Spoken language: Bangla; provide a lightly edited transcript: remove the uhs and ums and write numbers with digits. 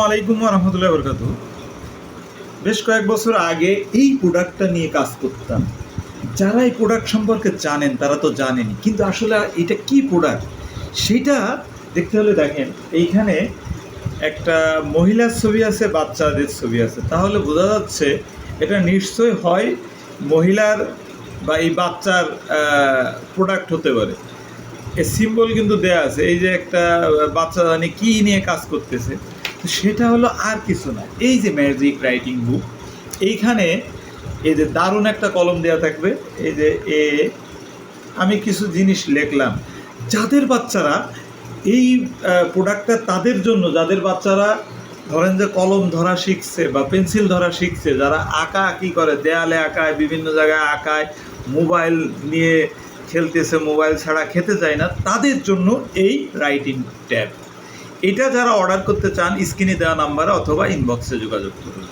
আলাইকুম ওয়া রাহমাতুল্লাহি ওয়া বারাকাতুহু। বেশ কয়েক বছর আগে এই প্রোডাক্টটা নিয়ে কাজ করতাম। যারা এই প্রোডাক্ট সম্পর্কে জানেন তারা তো জানেনই, কিন্তু আসলে এটা কি প্রোডাক্ট সেটা দেখতে হলে দেখেন এইখানে একটা মহিলার ছবি আছে, বাচ্চাদের ছবি আছে, তাহলে বোঝা যাচ্ছে এটা নিশ্চয় হয় মহিলার বা এই বাচ্চার প্রোডাক্ট হতে পারে। এ সিম্বল কিন্তু দেয়া আছে, এই যে একটা বাচ্চা জানি কী নিয়ে কাজ করতেছে, তো সেটা হলো আর কিছু না, এই যে ম্যাজিক রাইটিং বুক। এইখানে এই যে দারুণ একটা কলম দেওয়া থাকবে, এই যে আমি কিছু জিনিস লিখলাম। যাদের বাচ্চারা এই প্রোডাক্টটা তাদের জন্য, যাদের বাচ্চারা ধরেন যে কলম ধরা শিখছে বা পেন্সিল ধরা শিখছে, যারা আঁকা আঁকি করে, দেয়ালে আঁকায়, বিভিন্ন জায়গায় আঁকায়, মোবাইল নিয়ে খেলতেছে, মোবাইল ছাড়া খেতে চায় না, তাদের জন্য এই রাইটিং ট্যাব। এটা যারা অর্ডার করতে চান স্ক্রিনে দেওয়া নাম্বারে অথবা ইনবক্সে যোগাযোগ করুন।